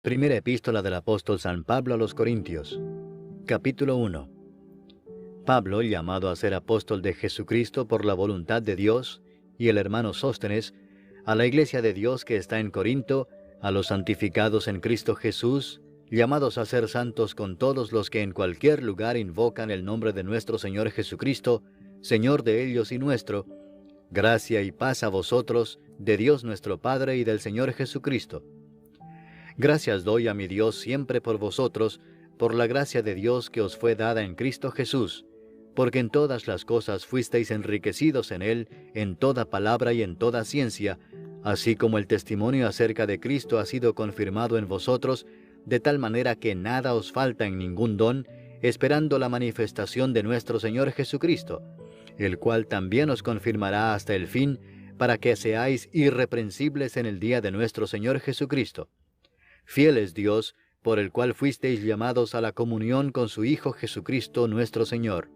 Primera epístola del apóstol San Pablo a los Corintios. Capítulo 1. Pablo, llamado a ser apóstol de Jesucristo por la voluntad de Dios, y el hermano Sóstenes, a la iglesia de Dios que está en Corinto, a los santificados en Cristo Jesús, llamados a ser santos con todos los que en cualquier lugar invocan el nombre de nuestro Señor Jesucristo, Señor de ellos y nuestro, gracia y paz a vosotros, de Dios nuestro Padre y del Señor Jesucristo. Gracias doy a mi Dios siempre por vosotros, por la gracia de Dios que os fue dada en Cristo Jesús, porque en todas las cosas fuisteis enriquecidos en Él, en toda palabra y en toda ciencia, así como el testimonio acerca de Cristo ha sido confirmado en vosotros, de tal manera que nada os falta en ningún don, esperando la manifestación de nuestro Señor Jesucristo, el cual también os confirmará hasta el fin, para que seáis irreprensibles en el día de nuestro Señor Jesucristo. Fiel es Dios, por el cual fuisteis llamados a la comunión con su Hijo Jesucristo nuestro Señor.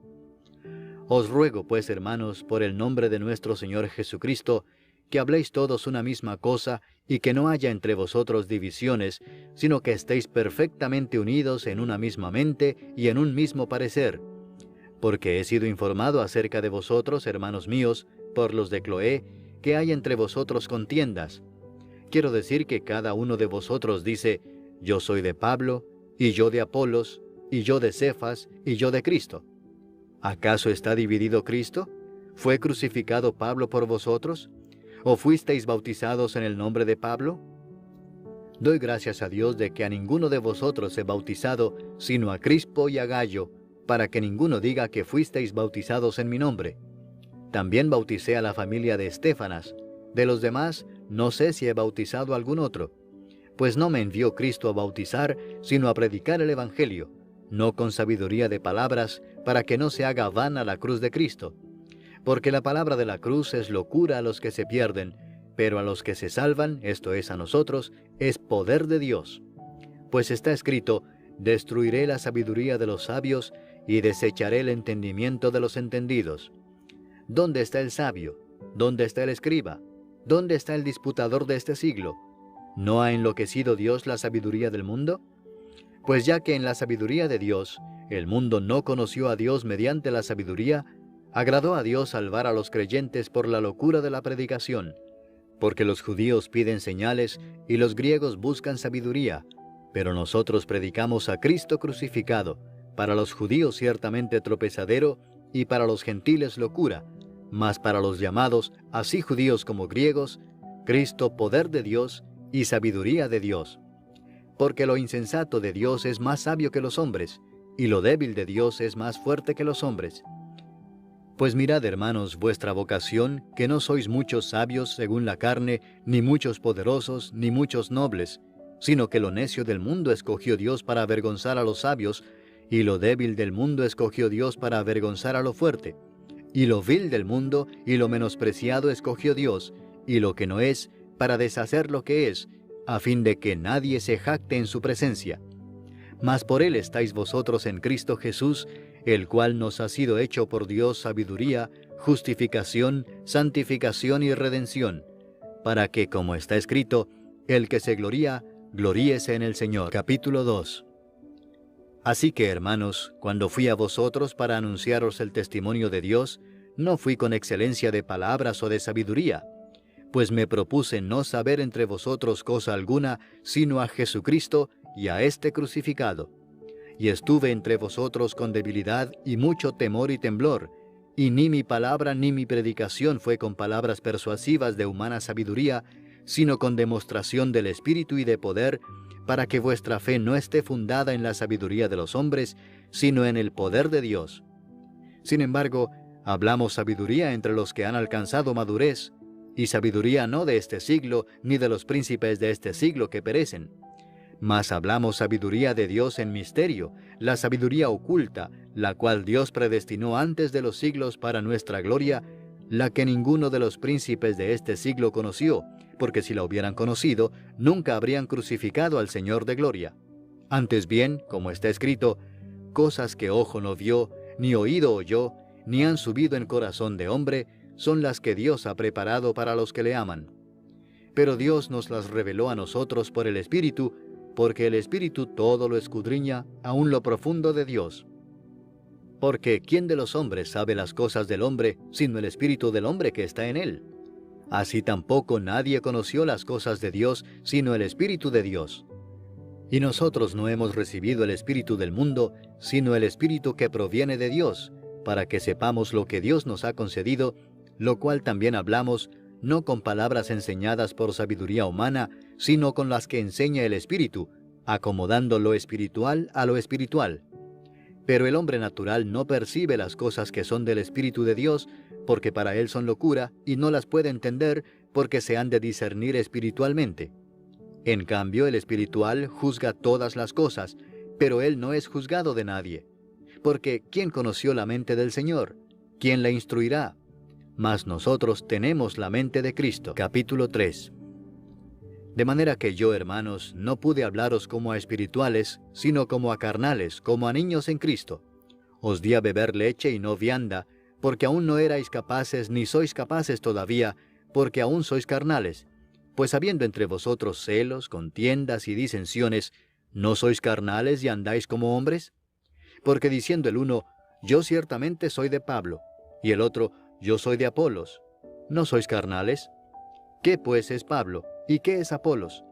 Os ruego, pues, hermanos, por el nombre de nuestro Señor Jesucristo, que habléis todos una misma cosa, y que no haya entre vosotros divisiones, sino que estéis perfectamente unidos en una misma mente y en un mismo parecer. Porque he sido informado acerca de vosotros, hermanos míos, por los de Cloé, que hay entre vosotros contiendas. Quiero decir que cada uno de vosotros dice, yo soy de Pablo, y yo de Apolos, y yo de Cefas, y yo de Cristo. ¿Acaso está dividido Cristo? ¿Fue crucificado Pablo por vosotros? ¿O fuisteis bautizados en el nombre de Pablo? Doy gracias a Dios de que a ninguno de vosotros he bautizado, sino a Crispo y a Gayo, para que ninguno diga que fuisteis bautizados en mi nombre. También bauticé a la familia de Estéfanas. De los demás, no sé si he bautizado a algún otro, pues no me envió Cristo a bautizar, sino a predicar el Evangelio, no con sabiduría de palabras, para que no se haga vana la cruz de Cristo. Porque la palabra de la cruz es locura a los que se pierden, pero a los que se salvan, esto es a nosotros, es poder de Dios. Pues está escrito, destruiré la sabiduría de los sabios, y desecharé el entendimiento de los entendidos. ¿Dónde está el sabio? ¿Dónde está el escriba? ¿Dónde está el disputador de este siglo? ¿No ha enloquecido Dios la sabiduría del mundo? Pues ya que en la sabiduría de Dios, el mundo no conoció a Dios mediante la sabiduría, agradó a Dios salvar a los creyentes por la locura de la predicación. Porque los judíos piden señales y los griegos buscan sabiduría, pero nosotros predicamos a Cristo crucificado, para los judíos ciertamente tropezadero y para los gentiles locura, mas para los llamados, así judíos como griegos, Cristo poder de Dios y sabiduría de Dios. Porque lo insensato de Dios es más sabio que los hombres, y lo débil de Dios es más fuerte que los hombres. Pues mirad, hermanos, vuestra vocación, que no sois muchos sabios según la carne, ni muchos poderosos, ni muchos nobles, sino que lo necio del mundo escogió Dios para avergonzar a los sabios, y lo débil del mundo escogió Dios para avergonzar a lo fuerte. Y lo vil del mundo y lo menospreciado escogió Dios, y lo que no es, para deshacer lo que es, a fin de que nadie se jacte en su presencia. Mas por él estáis vosotros en Cristo Jesús, el cual nos ha sido hecho por Dios sabiduría, justificación, santificación y redención, para que, como está escrito, el que se gloría, gloríese en el Señor. Capítulo 2. Así que, hermanos, cuando fui a vosotros para anunciaros el testimonio de Dios, no fui con excelencia de palabras o de sabiduría, pues me propuse no saber entre vosotros cosa alguna, sino a Jesucristo y a este crucificado. Y estuve entre vosotros con debilidad y mucho temor y temblor, y ni mi palabra ni mi predicación fue con palabras persuasivas de humana sabiduría, sino con demostración del Espíritu y de poder, para que vuestra fe no esté fundada en la sabiduría de los hombres, sino en el poder de Dios. Sin embargo, hablamos sabiduría entre los que han alcanzado madurez, y sabiduría no de este siglo, ni de los príncipes de este siglo que perecen. Mas hablamos sabiduría de Dios en misterio, la sabiduría oculta, la cual Dios predestinó antes de los siglos para nuestra gloria, la que ninguno de los príncipes de este siglo conoció, porque si la hubieran conocido, nunca habrían crucificado al Señor de gloria. Antes bien, como está escrito, cosas que ojo no vio, ni oído oyó, ni han subido en corazón de hombre, son las que Dios ha preparado para los que le aman. Pero Dios nos las reveló a nosotros por el Espíritu, porque el Espíritu todo lo escudriña, aun lo profundo de Dios. Porque ¿quién de los hombres sabe las cosas del hombre, sino el Espíritu del hombre que está en él? Así tampoco nadie conoció las cosas de Dios, sino el Espíritu de Dios. Y nosotros no hemos recibido el Espíritu del mundo, sino el Espíritu que proviene de Dios, para que sepamos lo que Dios nos ha concedido, lo cual también hablamos, no con palabras enseñadas por sabiduría humana, sino con las que enseña el Espíritu, acomodando lo espiritual a lo espiritual. Pero el hombre natural no percibe las cosas que son del Espíritu de Dios, porque para él son locura, y no las puede entender, porque se han de discernir espiritualmente. En cambio, el espiritual juzga todas las cosas, pero él no es juzgado de nadie. Porque ¿quién conoció la mente del Señor? ¿Quién la instruirá? Mas nosotros tenemos la mente de Cristo. Capítulo 3. De manera que yo, hermanos, no pude hablaros como a espirituales, sino como a carnales, como a niños en Cristo. Os di a beber leche y no vianda, porque aún no erais capaces, ni sois capaces todavía, porque aún sois carnales. Pues habiendo entre vosotros celos, contiendas y disensiones, ¿no sois carnales y andáis como hombres? Porque diciendo el uno, yo ciertamente soy de Pablo, y el otro, yo soy de Apolos, ¿no sois carnales? ¿Qué pues es Pablo, y qué es Apolos?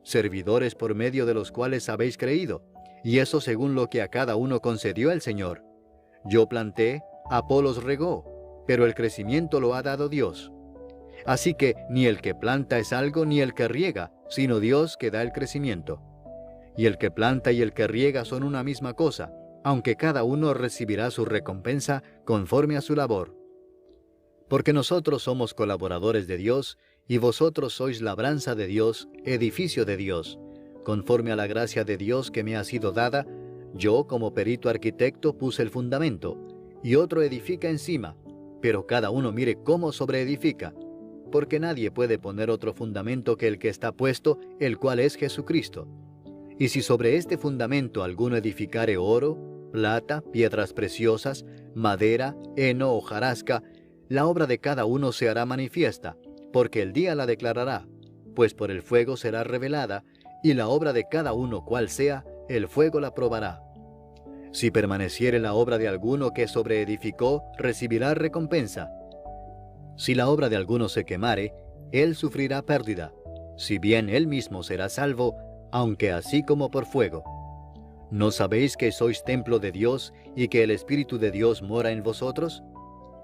Servidores por medio de los cuales habéis creído, y eso según lo que a cada uno concedió el Señor. Yo planté, Apolos regó, pero el crecimiento lo ha dado Dios. Así que ni el que planta es algo ni el que riega, sino Dios que da el crecimiento. Y el que planta y el que riega son una misma cosa, aunque cada uno recibirá su recompensa conforme a su labor. Porque nosotros somos colaboradores de Dios, y vosotros sois labranza de Dios, edificio de Dios. Conforme a la gracia de Dios que me ha sido dada, yo como perito arquitecto puse el fundamento, y otro edifica encima, pero cada uno mire cómo sobreedifica, porque nadie puede poner otro fundamento que el que está puesto, el cual es Jesucristo. Y si sobre este fundamento alguno edificare oro, plata, piedras preciosas, madera, heno, hojarasca, la obra de cada uno se hará manifiesta, porque el día la declarará, pues por el fuego será revelada, y la obra de cada uno cual sea, el fuego la probará. Si permaneciere la obra de alguno que sobreedificó, recibirá recompensa. Si la obra de alguno se quemare, él sufrirá pérdida, si bien él mismo será salvo, aunque así como por fuego. ¿No sabéis que sois templo de Dios y que el Espíritu de Dios mora en vosotros?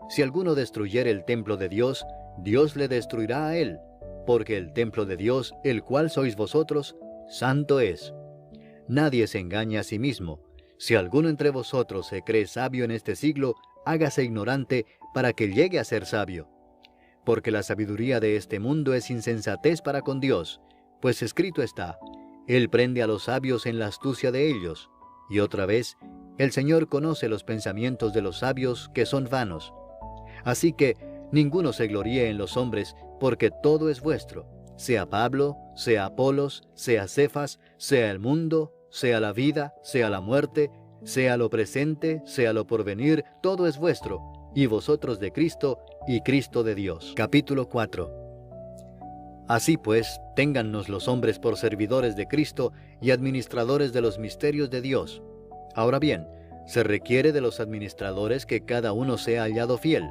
Si alguno destruyere el templo de Dios, Dios le destruirá a él, porque el templo de Dios, el cual sois vosotros, santo es. Nadie se engaña a sí mismo. Si alguno entre vosotros se cree sabio en este siglo, hágase ignorante para que llegue a ser sabio. Porque la sabiduría de este mundo es insensatez para con Dios, pues escrito está, Él prende a los sabios en la astucia de ellos. Y otra vez, el Señor conoce los pensamientos de los sabios que son vanos. Así que ninguno se gloríe en los hombres, porque todo es vuestro, sea Pablo, sea Apolos, sea Cefas, sea el mundo, sea la vida, sea la muerte, sea lo presente, sea lo porvenir, todo es vuestro, y vosotros de Cristo, y Cristo de Dios. Capítulo 4. Así pues, téngannos los hombres por servidores de Cristo y administradores de los misterios de Dios. Ahora bien, se requiere de los administradores que cada uno sea hallado fiel.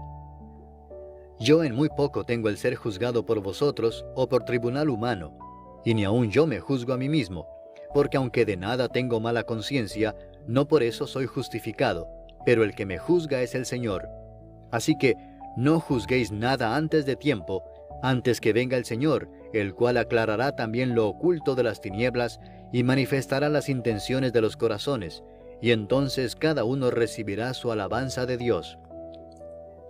Yo en muy poco tengo el ser juzgado por vosotros o por tribunal humano, y ni aun yo me juzgo a mí mismo, porque aunque de nada tengo mala conciencia, no por eso soy justificado, pero el que me juzga es el Señor. Así que no juzguéis nada antes de tiempo, antes que venga el Señor, el cual aclarará también lo oculto de las tinieblas y manifestará las intenciones de los corazones, y entonces cada uno recibirá su alabanza de Dios.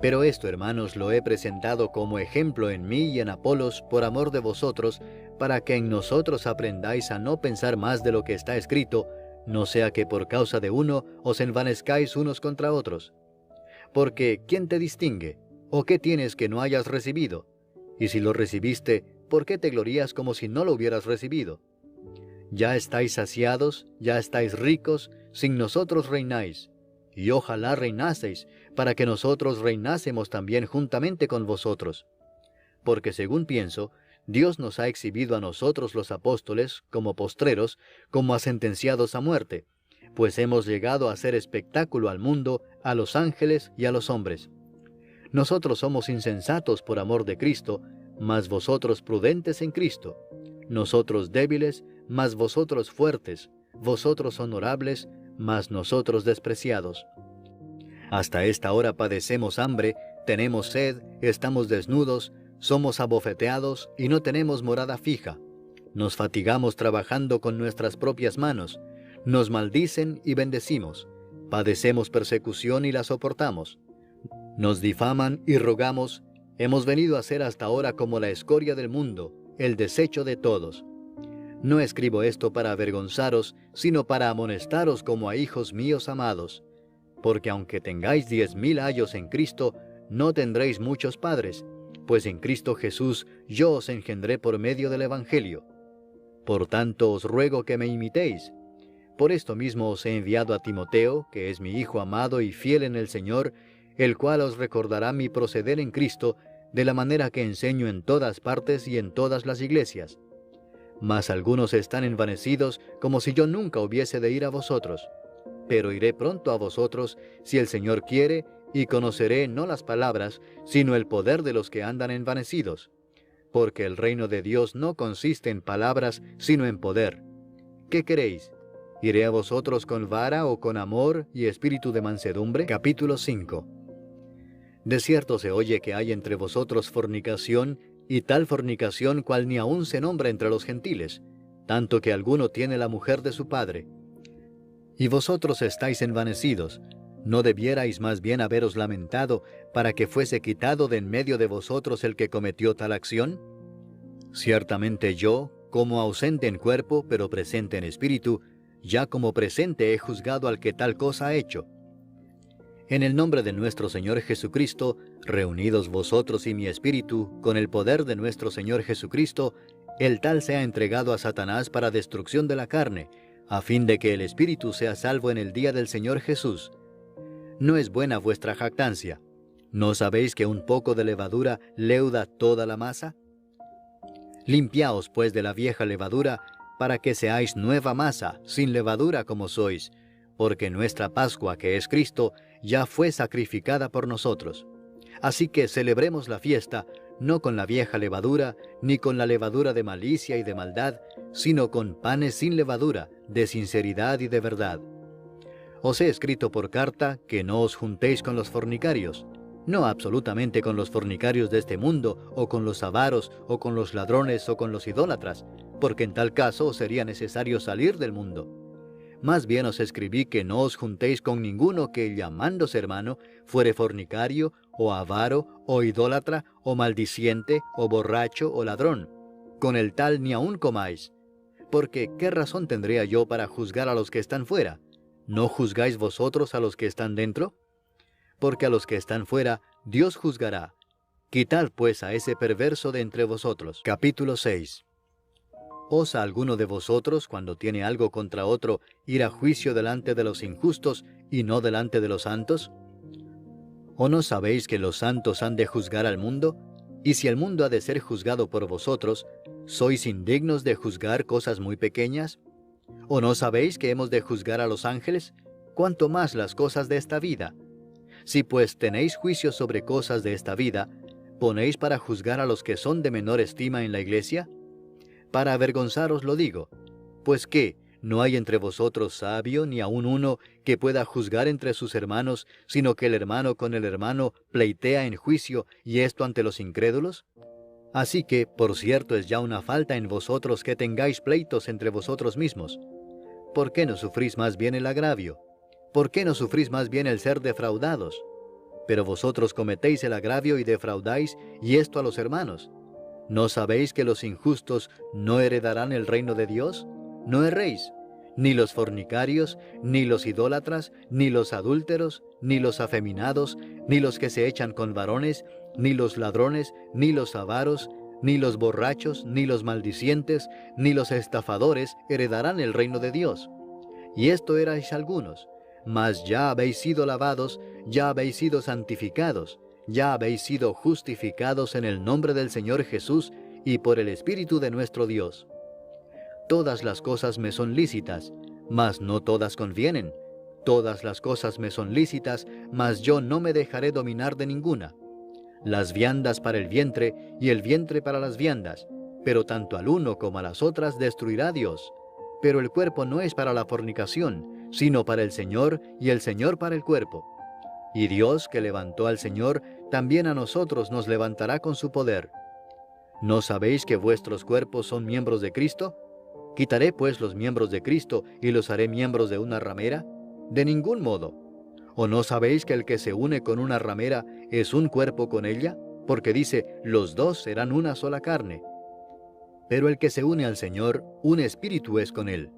Pero esto, hermanos, lo he presentado como ejemplo en mí y en Apolos por amor de vosotros, para que en nosotros aprendáis a no pensar más de lo que está escrito, no sea que por causa de uno os envanezcáis unos contra otros. Porque ¿quién te distingue? ¿O qué tienes que no hayas recibido? Y si lo recibiste, ¿por qué te glorías como si no lo hubieras recibido? Ya estáis saciados, ya estáis ricos, sin nosotros reináis. Y ojalá reinaseis, para que nosotros reinásemos también juntamente con vosotros. Porque según pienso, Dios nos ha exhibido a nosotros los apóstoles como postreros, como a sentenciados a muerte, pues hemos llegado a hacer espectáculo al mundo, a los ángeles y a los hombres. Nosotros somos insensatos por amor de Cristo, mas vosotros prudentes en Cristo. Nosotros débiles, mas vosotros fuertes. Vosotros honorables, mas nosotros despreciados. Hasta esta hora padecemos hambre, tenemos sed, estamos desnudos, somos abofeteados y no tenemos morada fija. Nos fatigamos trabajando con nuestras propias manos. Nos maldicen y bendecimos. Padecemos persecución y la soportamos. Nos difaman y rogamos. Hemos venido a ser hasta ahora como la escoria del mundo, el desecho de todos. No escribo esto para avergonzaros, sino para amonestaros como a hijos míos amados. Porque aunque tengáis 10,000 ayos en Cristo, no tendréis muchos padres, pues en Cristo Jesús yo os engendré por medio del Evangelio. Por tanto os ruego que me imitéis. Por esto mismo os he enviado a Timoteo, que es mi hijo amado y fiel en el Señor, el cual os recordará mi proceder en Cristo, de la manera que enseño en todas partes y en todas las iglesias. Mas algunos están envanecidos, como si yo nunca hubiese de ir a vosotros. Pero iré pronto a vosotros, si el Señor quiere, y conoceré no las palabras, sino el poder de los que andan envanecidos. Porque el reino de Dios no consiste en palabras, sino en poder. ¿Qué queréis? ¿Iré a vosotros con vara o con amor y espíritu de mansedumbre? Capítulo 5. De cierto se oye que hay entre vosotros fornicación, y tal fornicación cual ni aun se nombra entre los gentiles, tanto que alguno tiene la mujer de su padre. Y vosotros estáis envanecidos. ¿No debierais más bien haberos lamentado para que fuese quitado de en medio de vosotros el que cometió tal acción? Ciertamente yo, como ausente en cuerpo, pero presente en espíritu, ya como presente he juzgado al que tal cosa ha hecho. En el nombre de nuestro Señor Jesucristo, reunidos vosotros y mi espíritu, con el poder de nuestro Señor Jesucristo, el tal sea entregado a Satanás para destrucción de la carne, a fin de que el espíritu sea salvo en el día del Señor Jesús. No es buena vuestra jactancia. ¿No sabéis que un poco de levadura leuda toda la masa? Limpiaos pues de la vieja levadura, para que seáis nueva masa, sin levadura como sois, porque nuestra Pascua, que es Cristo, ya fue sacrificada por nosotros. Así que celebremos la fiesta, no con la vieja levadura, ni con la levadura de malicia y de maldad, sino con panes sin levadura, de sinceridad y de verdad. Os he escrito por carta que no os juntéis con los fornicarios, no absolutamente con los fornicarios de este mundo, o con los avaros, o con los ladrones, o con los idólatras, porque en tal caso os sería necesario salir del mundo. Más bien os escribí que no os juntéis con ninguno que, llamándose hermano, fuere fornicario, o avaro, o idólatra, o maldiciente, o borracho, o ladrón. Con el tal ni aun comáis. Porque ¿qué razón tendría yo para juzgar a los que están fuera? ¿No juzgáis vosotros a los que están dentro? Porque a los que están fuera, Dios juzgará. Quitad pues a ese perverso de entre vosotros. Capítulo 6. ¿Osa alguno de vosotros, cuando tiene algo contra otro, ir a juicio delante de los injustos y no delante de los santos? ¿O no sabéis que los santos han de juzgar al mundo? Y si el mundo ha de ser juzgado por vosotros, ¿sois indignos de juzgar cosas muy pequeñas? ¿O no sabéis que hemos de juzgar a los ángeles? ¿Cuánto más las cosas de esta vida? Si pues tenéis juicio sobre cosas de esta vida, ¿ponéis para juzgar a los que son de menor estima en la iglesia? Para avergonzaros lo digo, pues ¿qué? ¿No hay entre vosotros sabio, ni aun uno que pueda juzgar entre sus hermanos, sino que el hermano con el hermano pleitea en juicio, y esto ante los incrédulos? Así que, por cierto, es ya una falta en vosotros que tengáis pleitos entre vosotros mismos. ¿Por qué no sufrís más bien el agravio? ¿Por qué no sufrís más bien el ser defraudados? Pero vosotros cometéis el agravio y defraudáis, y esto a los hermanos. ¿No sabéis que los injustos no heredarán el reino de Dios? No erréis, ni los fornicarios, ni los idólatras, ni los adúlteros, ni los afeminados, ni los que se echan con varones, ni los ladrones, ni los avaros, ni los borrachos, ni los maldicientes, ni los estafadores heredarán el reino de Dios. Y esto erais algunos, mas ya habéis sido lavados, ya habéis sido santificados, ya habéis sido justificados en el nombre del Señor Jesús y por el Espíritu de nuestro Dios. Todas las cosas me son lícitas, mas no todas convienen. Todas las cosas me son lícitas, mas yo no me dejaré dominar de ninguna. Las viandas para el vientre, y el vientre para las viandas, pero tanto al uno como a las otras destruirá Dios. Pero el cuerpo no es para la fornicación, sino para el Señor, y el Señor para el cuerpo. Y Dios, que levantó al Señor, también a nosotros nos levantará con su poder. ¿No sabéis que vuestros cuerpos son miembros de Cristo? ¿Quitaré pues los miembros de Cristo y los haré miembros de una ramera? De ningún modo. ¿O no sabéis que el que se une con una ramera es un cuerpo con ella? Porque dice, los dos serán una sola carne. Pero el que se une al Señor, un espíritu es con él.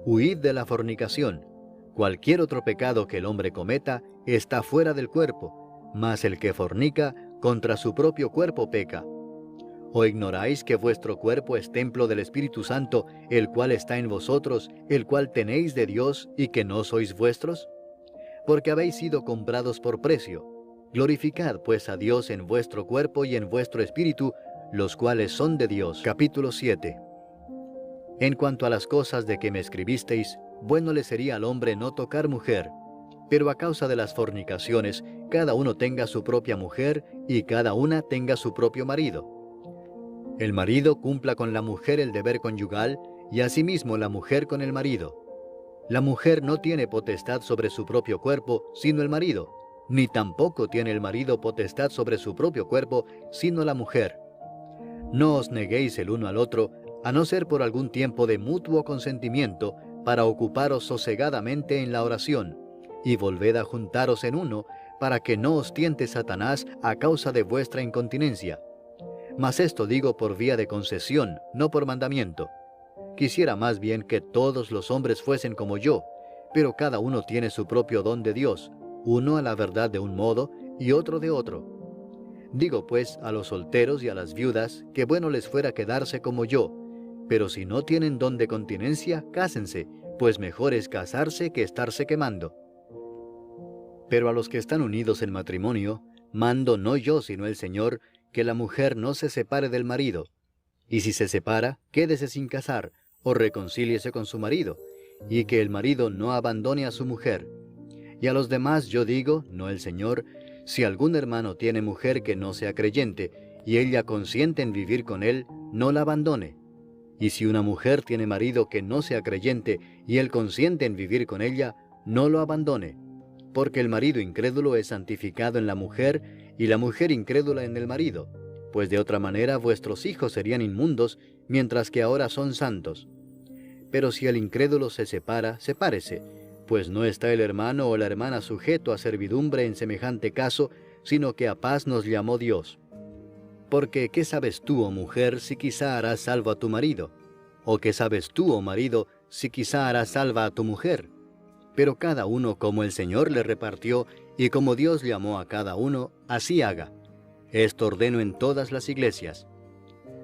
Huid de la fornicación. Cualquier otro pecado que el hombre cometa está fuera del cuerpo, mas el que fornica contra su propio cuerpo peca. ¿O ignoráis que vuestro cuerpo es templo del Espíritu Santo, el cual está en vosotros, el cual tenéis de Dios, y que no sois vuestros? Porque habéis sido comprados por precio. Glorificad pues a Dios en vuestro cuerpo y en vuestro espíritu, los cuales son de Dios. Capítulo 7. En cuanto a las cosas de que me escribisteis, bueno le sería al hombre no tocar mujer, pero a causa de las fornicaciones, cada uno tenga su propia mujer, y cada una tenga su propio marido. El marido cumpla con la mujer el deber conyugal, y asimismo la mujer con el marido. La mujer no tiene potestad sobre su propio cuerpo, sino el marido, ni tampoco tiene el marido potestad sobre su propio cuerpo, sino la mujer. No os neguéis el uno al otro, a no ser por algún tiempo de mutuo consentimiento, para ocuparos sosegadamente en la oración, y volved a juntaros en uno, para que no os tiente Satanás a causa de vuestra incontinencia. Mas esto digo por vía de concesión, no por mandamiento. Quisiera más bien que todos los hombres fuesen como yo, pero cada uno tiene su propio don de Dios, uno a la verdad de un modo y otro de otro. Digo pues a los solteros y a las viudas que bueno les fuera quedarse como yo, pero si no tienen don de continencia, cásense, pues mejor es casarse que estarse quemando. Pero a los que están unidos en matrimonio, mando no yo sino el Señor, que la mujer no se separe del marido, y si se separa, quédese sin casar, o reconcíliese con su marido, y que el marido no abandone a su mujer. Y a los demás yo digo, no el Señor, si algún hermano tiene mujer que no sea creyente, y ella consiente en vivir con él, no la abandone. Y si una mujer tiene marido que no sea creyente, y él consiente en vivir con ella, no lo abandone. Porque el marido incrédulo es santificado en la mujer, y la mujer incrédula en el marido, pues de otra manera vuestros hijos serían inmundos, mientras que ahora son santos. Pero si el incrédulo se separa, sepárese, pues no está el hermano o la hermana sujeto a servidumbre en semejante caso, sino que a paz nos llamó Dios. Porque ¿qué sabes tú, oh mujer, si quizá harás salvo a tu marido? ¿O qué sabes tú, oh marido, si quizá harás salva a tu mujer? Pero cada uno como el Señor le repartió, y como Dios llamó a cada uno, así haga. Esto ordeno en todas las iglesias.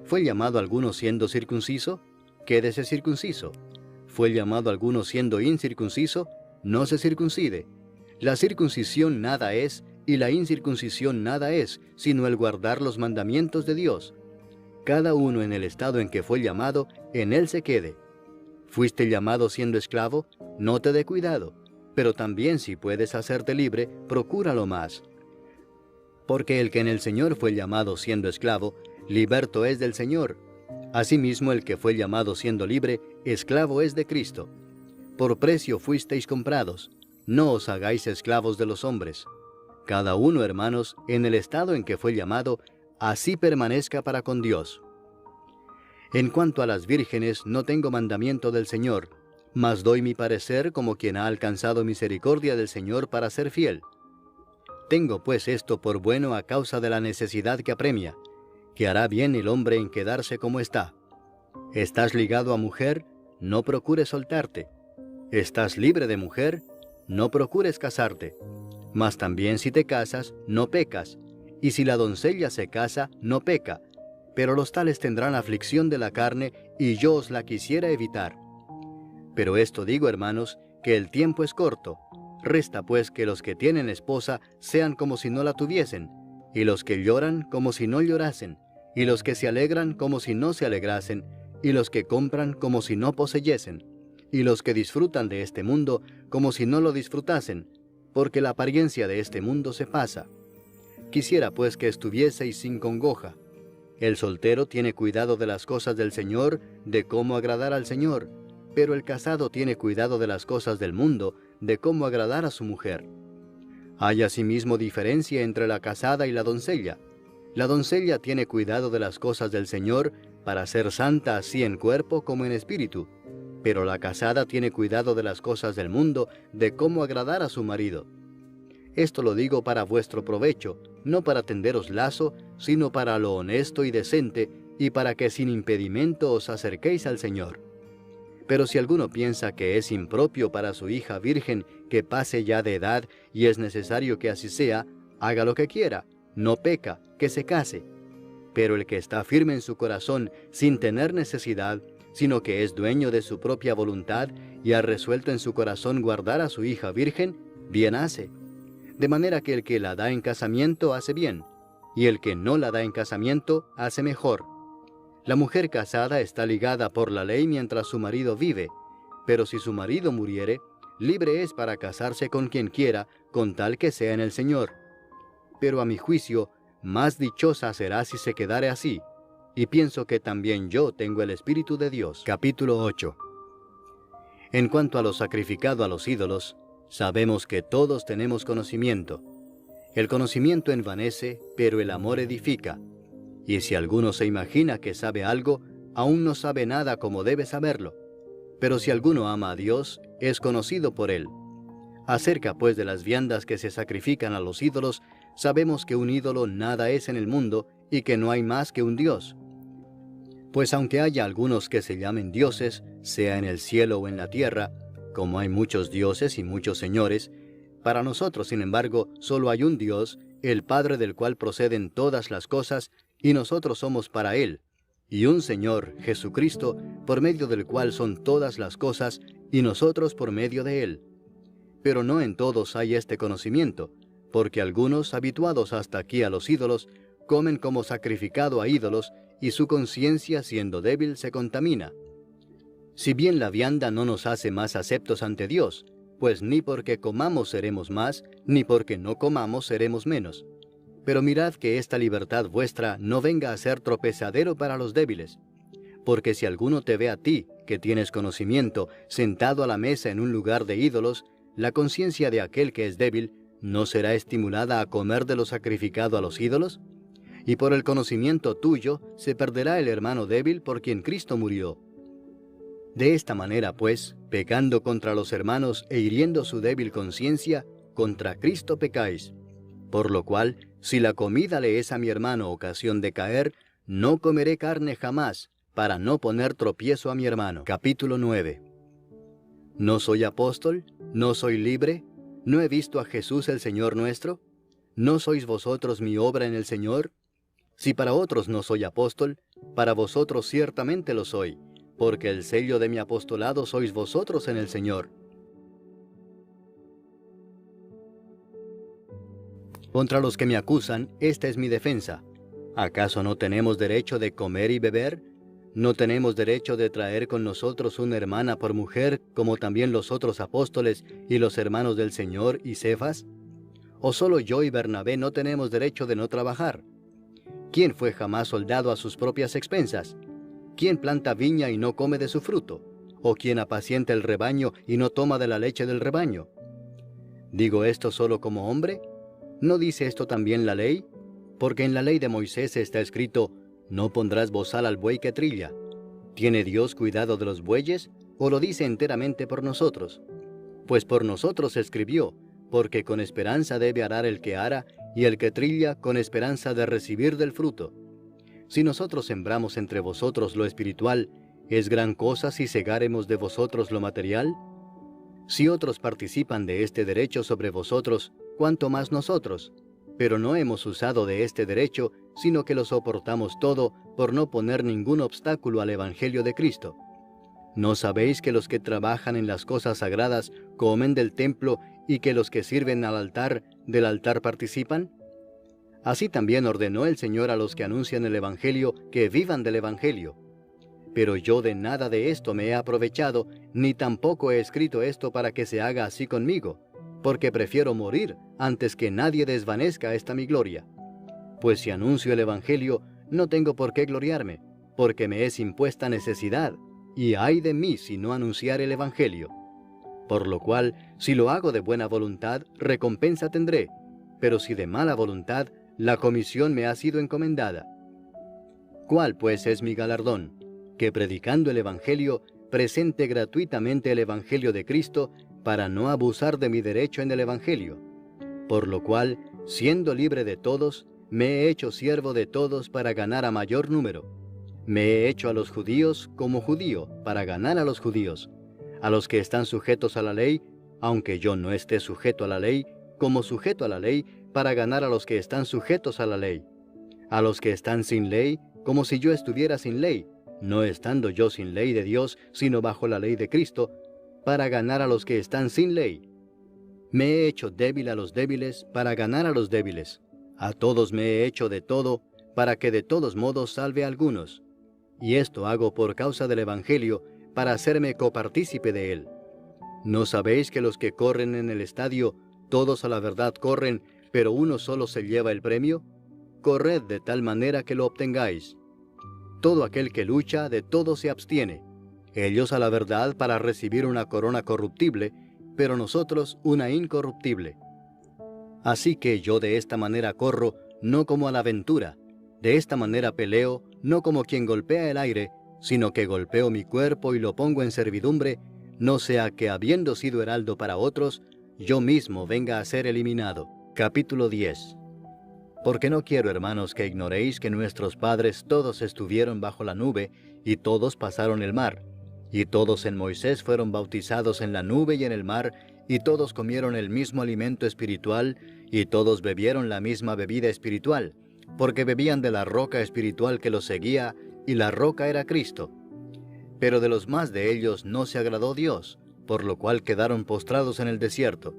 ¿Fue llamado alguno siendo circunciso? Quédese circunciso. ¿Fue llamado alguno siendo incircunciso? No se circuncide. La circuncisión nada es, y la incircuncisión nada es, sino el guardar los mandamientos de Dios. Cada uno en el estado en que fue llamado, en él se quede. ¿Fuiste llamado siendo esclavo? No te dé cuidado, pero también si puedes hacerte libre, procúralo más. Porque el que en el Señor fue llamado siendo esclavo, liberto es del Señor. Asimismo el que fue llamado siendo libre, esclavo es de Cristo. Por precio fuisteis comprados, no os hagáis esclavos de los hombres. Cada uno, hermanos, en el estado en que fue llamado, así permanezca para con Dios. En cuanto a las vírgenes, no tengo mandamiento del Señor, mas doy mi parecer como quien ha alcanzado misericordia del Señor para ser fiel. Tengo pues esto por bueno a causa de la necesidad que apremia, que hará bien el hombre en quedarse como está. ¿Estás ligado a mujer? No procures soltarte. ¿Estás libre de mujer? No procures casarte. Mas también si te casas, no pecas, y si la doncella se casa, no peca, pero los tales tendrán aflicción de la carne, y yo os la quisiera evitar. Pero esto digo, hermanos, que el tiempo es corto. Resta pues que los que tienen esposa sean como si no la tuviesen, y los que lloran como si no llorasen, y los que se alegran como si no se alegrasen, y los que compran como si no poseyesen, y los que disfrutan de este mundo como si no lo disfrutasen, porque la apariencia de este mundo se pasa. Quisiera pues que estuvieseis sin congoja. El soltero tiene cuidado de las cosas del Señor, de cómo agradar al Señor, pero el casado tiene cuidado de las cosas del mundo, de cómo agradar a su mujer. Hay asimismo diferencia entre la casada y la doncella. La doncella tiene cuidado de las cosas del Señor para ser santa así en cuerpo como en espíritu, pero la casada tiene cuidado de las cosas del mundo, de cómo agradar a su marido. Esto lo digo para vuestro provecho, no para tenderos lazo, sino para lo honesto y decente, y para que sin impedimento os acerquéis al Señor. Pero si alguno piensa que es impropio para su hija virgen que pase ya de edad y es necesario que así sea, haga lo que quiera, no peca, que se case. Pero el que está firme en su corazón sin tener necesidad, sino que es dueño de su propia voluntad y ha resuelto en su corazón guardar a su hija virgen, bien hace. De manera que el que la da en casamiento hace bien, y el que no la da en casamiento hace mejor. La mujer casada está ligada por la ley mientras su marido vive, pero si su marido muriere, libre es para casarse con quien quiera, con tal que sea en el Señor. Pero a mi juicio, más dichosa será si se quedare así, y pienso que también yo tengo el Espíritu de Dios. Capítulo 8. En cuanto a lo sacrificado a los ídolos, sabemos que todos tenemos conocimiento. El conocimiento envanece, pero el amor edifica. Y si alguno se imagina que sabe algo, aún no sabe nada como debe saberlo. Pero si alguno ama a Dios, es conocido por él. Acerca pues de las viandas que se sacrifican a los ídolos, sabemos que un ídolo nada es en el mundo y que no hay más que un Dios. Pues aunque haya algunos que se llamen dioses, sea en el cielo o en la tierra, como hay muchos dioses y muchos señores, para nosotros, sin embargo, solo hay un Dios, el Padre del cual proceden todas las cosas, y nosotros somos para Él, y un Señor, Jesucristo, por medio del cual son todas las cosas, y nosotros por medio de Él. Pero no en todos hay este conocimiento, porque algunos, habituados hasta aquí a los ídolos, comen como sacrificado a ídolos, y su conciencia, siendo débil, se contamina. Si bien la vianda no nos hace más aceptos ante Dios, pues ni porque comamos seremos más, ni porque no comamos seremos menos. Pero mirad que esta libertad vuestra no venga a ser tropezadero para los débiles. Porque si alguno te ve a ti, que tienes conocimiento, sentado a la mesa en un lugar de ídolos, la conciencia de aquel que es débil, ¿no será estimulada a comer de lo sacrificado a los ídolos? Y por el conocimiento tuyo se perderá el hermano débil por quien Cristo murió. De esta manera, pues, pecando contra los hermanos e hiriendo su débil conciencia, contra Cristo pecáis. Por lo cual, si la comida le es a mi hermano ocasión de caer, no comeré carne jamás, para no poner tropiezo a mi hermano. Capítulo 9. ¿No soy apóstol? ¿No soy libre? ¿No he visto a Jesús el Señor nuestro? ¿No sois vosotros mi obra en el Señor? Si para otros no soy apóstol, para vosotros ciertamente lo soy, porque el sello de mi apostolado sois vosotros en el Señor. Contra los que me acusan, esta es mi defensa. ¿Acaso no tenemos derecho de comer y beber? ¿No tenemos derecho de traer con nosotros una hermana por mujer, como también los otros apóstoles y los hermanos del Señor y Cefas? ¿O solo yo y Bernabé no tenemos derecho de no trabajar? ¿Quién fue jamás soldado a sus propias expensas? ¿Quién planta viña y no come de su fruto? ¿O quién apacienta el rebaño y no toma de la leche del rebaño? ¿Digo esto solo como hombre? ¿No dice esto también la ley? Porque en la ley de Moisés está escrito, no pondrás bozal al buey que trilla. ¿Tiene Dios cuidado de los bueyes, o lo dice enteramente por nosotros? Pues por nosotros escribió, porque con esperanza debe arar el que ara, y el que trilla con esperanza de recibir del fruto. Si nosotros sembramos entre vosotros lo espiritual, ¿es gran cosa si segáremos de vosotros lo material? Si otros participan de este derecho sobre vosotros, ¿cuánto más nosotros? Pero no hemos usado de este derecho, sino que lo soportamos todo por no poner ningún obstáculo al Evangelio de Cristo. ¿No sabéis que los que trabajan en las cosas sagradas comen del templo y que los que sirven al altar, del altar participan? Así también ordenó el Señor a los que anuncian el Evangelio que vivan del Evangelio. Pero yo de nada de esto me he aprovechado, ni tampoco he escrito esto para que se haga así conmigo, porque prefiero morir antes que nadie desvanezca esta mi gloria. Pues si anuncio el Evangelio, no tengo por qué gloriarme, porque me es impuesta necesidad, y ay de mí si no anunciar el Evangelio. Por lo cual, si lo hago de buena voluntad, recompensa tendré, pero si de mala voluntad, la comisión me ha sido encomendada. ¿Cuál pues es mi galardón? Que predicando el Evangelio, presente gratuitamente el Evangelio de Cristo, para no abusar de mi derecho en el Evangelio. Por lo cual, siendo libre de todos, me he hecho siervo de todos para ganar a mayor número. Me he hecho a los judíos como judío, para ganar a los judíos. A los que están sujetos a la ley, aunque yo no esté sujeto a la ley, como sujeto a la ley, para ganar a los que están sujetos a la ley. A los que están sin ley, como si yo estuviera sin ley, no estando yo sin ley de Dios, sino bajo la ley de Cristo, para ganar a los que están sin ley. Me he hecho débil a los débiles, para ganar a los débiles. A todos me he hecho de todo, para que de todos modos salve a algunos. Y esto hago por causa del Evangelio, para hacerme copartícipe de él. ¿No sabéis que los que corren en el estadio, todos a la verdad corren, pero uno solo se lleva el premio? Corred de tal manera que lo obtengáis. Todo aquel que lucha, de todo se abstiene. Ellos a la verdad para recibir una corona corruptible, pero nosotros una incorruptible. Así que yo de esta manera corro, no como a la aventura. De esta manera peleo, no como quien golpea el aire, sino que golpeo mi cuerpo y lo pongo en servidumbre, no sea que habiendo sido heraldo para otros, yo mismo venga a ser eliminado. Capítulo 10. Porque no quiero, hermanos, que ignoréis que nuestros padres todos estuvieron bajo la nube, y todos pasaron el mar, y todos en Moisés fueron bautizados en la nube y en el mar, y todos comieron el mismo alimento espiritual, y todos bebieron la misma bebida espiritual, porque bebían de la roca espiritual que los seguía, y la roca era Cristo. Pero de los más de ellos no se agradó Dios, por lo cual quedaron postrados en el desierto.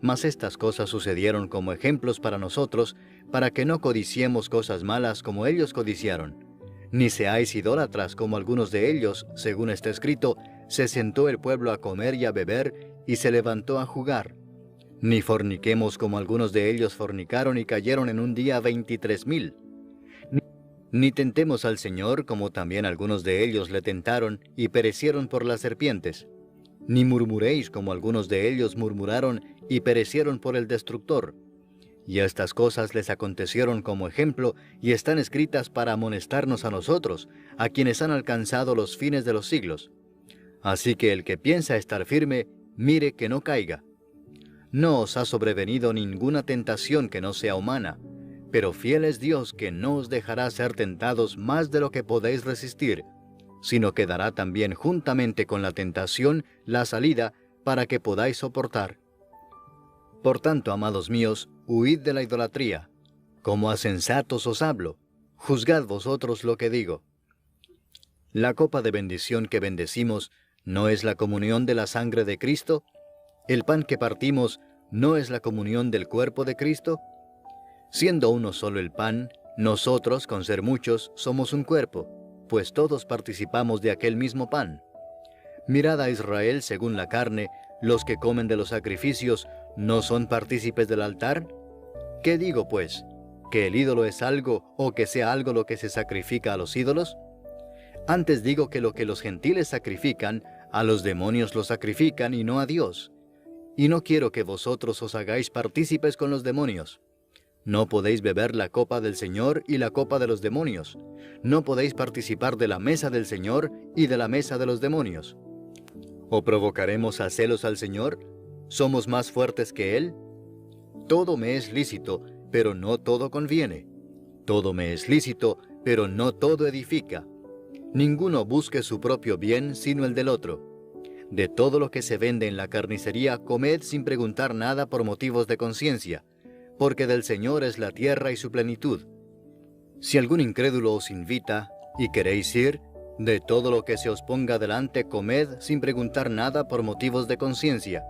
Mas estas cosas sucedieron como ejemplos para nosotros, para que no codiciemos cosas malas como ellos codiciaron. Ni seáis idólatras como algunos de ellos, según está escrito, se sentó el pueblo a comer y a beber, y se levantó a jugar. Ni forniquemos como algunos de ellos fornicaron y cayeron en un día 23,000. Ni tentemos al Señor como también algunos de ellos le tentaron y perecieron por las serpientes. Ni murmuréis como algunos de ellos murmuraron y perecieron por el destructor. Y estas cosas les acontecieron como ejemplo y están escritas para amonestarnos a nosotros, a quienes han alcanzado los fines de los siglos. Así que el que piensa estar firme, mire que no caiga. No os ha sobrevenido ninguna tentación que no sea humana, pero fiel es Dios que no os dejará ser tentados más de lo que podéis resistir, sino que dará también juntamente con la tentación la salida para que podáis soportar. Por tanto, amados míos, huid de la idolatría. Como a sensatos os hablo, juzgad vosotros lo que digo. La copa de bendición que bendecimos, ¿no es la comunión de la sangre de Cristo? ¿El pan que partimos, no es la comunión del cuerpo de Cristo? Siendo uno solo el pan, nosotros, con ser muchos, somos un cuerpo, pues todos participamos de aquel mismo pan. Mirad a Israel según la carne, los que comen de los sacrificios, ¿no son partícipes del altar? ¿Qué digo, pues? ¿Que el ídolo es algo, o que sea algo lo que se sacrifica a los ídolos? Antes digo que lo que los gentiles sacrifican, a los demonios lo sacrifican y no a Dios. Y no quiero que vosotros os hagáis partícipes con los demonios. No podéis beber la copa del Señor y la copa de los demonios. No podéis participar de la mesa del Señor y de la mesa de los demonios. ¿O provocaremos a celos al Señor? ¿Somos más fuertes que Él? Todo me es lícito, pero no todo conviene. Todo me es lícito, pero no todo edifica. Ninguno busque su propio bien, sino el del otro. De todo lo que se vende en la carnicería, comed sin preguntar nada por motivos de conciencia, porque del Señor es la tierra y su plenitud. Si algún incrédulo os invita, y queréis ir, de todo lo que se os ponga delante comed sin preguntar nada por motivos de conciencia.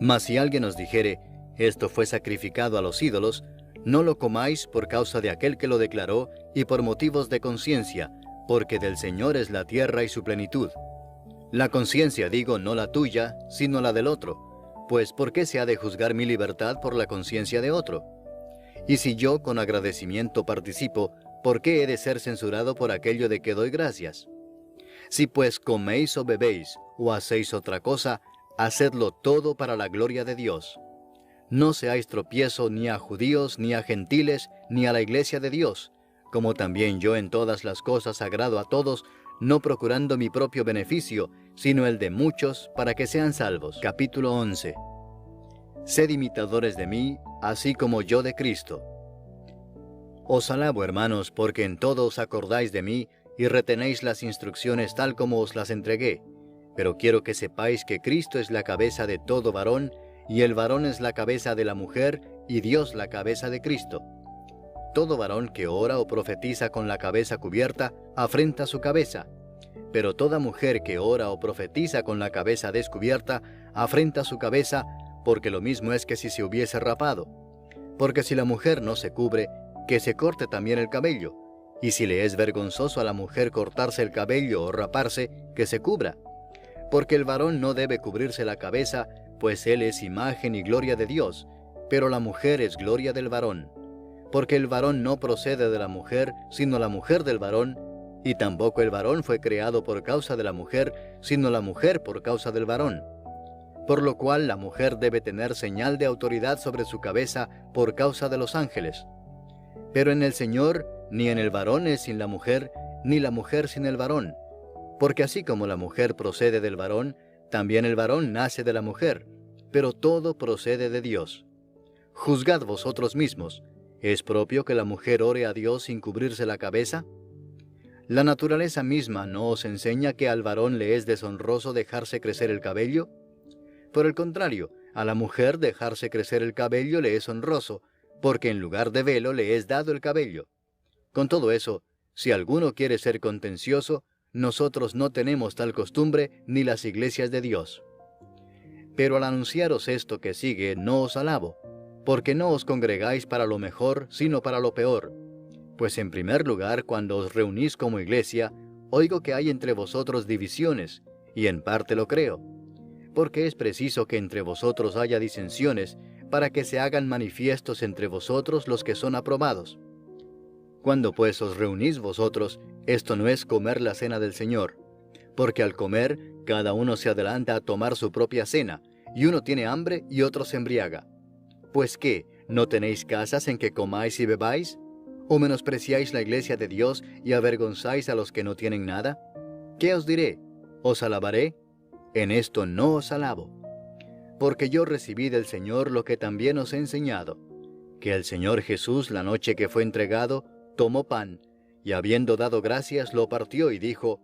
Mas si alguien os dijere, esto fue sacrificado a los ídolos, No lo comáis por causa de aquel que lo declaró y por motivos de conciencia, porque del Señor es la tierra y su plenitud. La conciencia, digo, no la tuya, sino la del otro, pues ¿por qué se ha de juzgar mi libertad por la conciencia de otro? Y si yo con agradecimiento participo, ¿por qué he de ser censurado por aquello de que doy gracias? Si pues coméis o bebéis, o hacéis otra cosa, hacedlo todo para la gloria de Dios. No seáis tropiezo ni a judíos, ni a gentiles, ni a la iglesia de Dios, como también yo en todas las cosas agrado a todos, no procurando mi propio beneficio, sino el de muchos, para que sean salvos. Capítulo 11. Sed imitadores de mí, así como yo de Cristo. Os alabo, hermanos, porque en todo os acordáis de mí, y retenéis las instrucciones tal como os las entregué. Pero quiero que sepáis que Cristo es la cabeza de todo varón, y el varón es la cabeza de la mujer, y Dios la cabeza de Cristo. Todo varón que ora o profetiza con la cabeza cubierta, afrenta su cabeza. Pero toda mujer que ora o profetiza con la cabeza descubierta, afrenta su cabeza, porque lo mismo es que si se hubiese rapado. Porque si la mujer no se cubre, que se corte también el cabello. Y si le es vergonzoso a la mujer cortarse el cabello o raparse, que se cubra. Porque el varón no debe cubrirse la cabeza, pues él es imagen y gloria de Dios, pero la mujer es gloria del varón. Porque el varón no procede de la mujer, sino la mujer del varón, y tampoco el varón fue creado por causa de la mujer, sino la mujer por causa del varón. Por lo cual la mujer debe tener señal de autoridad sobre su cabeza por causa de los ángeles. Pero en el Señor, ni en el varón es sin la mujer, ni la mujer sin el varón. Porque así como la mujer procede del varón, también el varón nace de la mujer, pero todo procede de Dios. Juzgad vosotros mismos, ¿es propio que la mujer ore a Dios sin cubrirse la cabeza? ¿La naturaleza misma no os enseña que al varón le es deshonroso dejarse crecer el cabello? Por el contrario, a la mujer dejarse crecer el cabello le es honroso, porque en lugar de velo le es dado el cabello. Con todo eso, si alguno quiere ser contencioso, nosotros no tenemos tal costumbre ni las iglesias de Dios. Pero al anunciaros esto que sigue, no os alabo, porque no os congregáis para lo mejor, sino para lo peor. Pues en primer lugar, cuando os reunís como iglesia, oigo que hay entre vosotros divisiones, y en parte lo creo. Porque es preciso que entre vosotros haya disensiones, para que se hagan manifiestos entre vosotros los que son aprobados. Cuando pues os reunís vosotros, esto no es comer la cena del Señor, porque al comer, cada uno se adelanta a tomar su propia cena, y uno tiene hambre y otro se embriaga. Pues ¿qué? ¿No tenéis casas en que comáis y bebáis? ¿O menospreciáis la iglesia de Dios y avergonzáis a los que no tienen nada? ¿Qué os diré? ¿Os alabaré? En esto no os alabo. Porque yo recibí del Señor lo que también os he enseñado, que el Señor Jesús, la noche que fue entregado, tomó pan, y habiendo dado gracias, lo partió y dijo: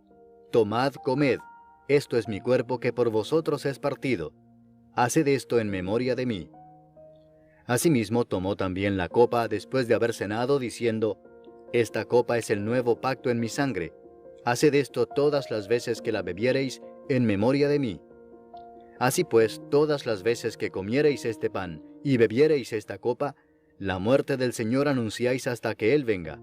Tomad, comed, esto es mi cuerpo que por vosotros es partido. Haced esto en memoria de mí. Asimismo tomó también la copa después de haber cenado, diciendo: Esta copa es el nuevo pacto en mi sangre. Haced esto todas las veces que la bebiereis, en memoria de mí. Así pues, todas las veces que comiereis este pan y bebiereis esta copa, la muerte del Señor anunciáis hasta que Él venga.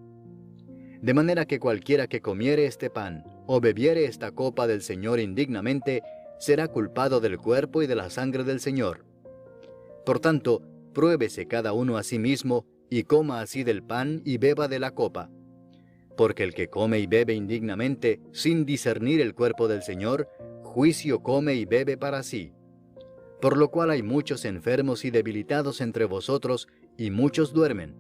De manera que cualquiera que comiere este pan o bebiere esta copa del Señor indignamente, será culpado del cuerpo y de la sangre del Señor. Por tanto, pruébese cada uno a sí mismo, y coma así del pan y beba de la copa. Porque el que come y bebe indignamente, sin discernir el cuerpo del Señor, juicio come y bebe para sí. Por lo cual hay muchos enfermos y debilitados entre vosotros, y muchos duermen.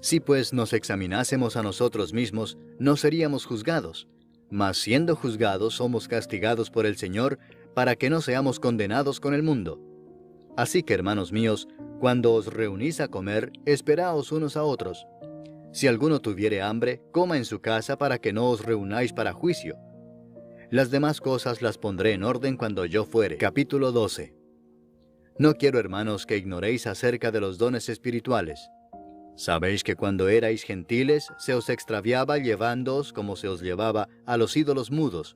Si pues nos examinásemos a nosotros mismos, no seríamos juzgados, mas siendo juzgados somos castigados por el Señor, para que no seamos condenados con el mundo. Así que, hermanos míos, cuando os reunís a comer, esperaos unos a otros. Si alguno tuviere hambre, coma en su casa para que no os reunáis para juicio. Las demás cosas las pondré en orden cuando yo fuere. Capítulo 12. No quiero, hermanos, que ignoréis acerca de los dones espirituales. Sabéis que cuando erais gentiles, se os extraviaba llevándoos, como se os llevaba, a los ídolos mudos.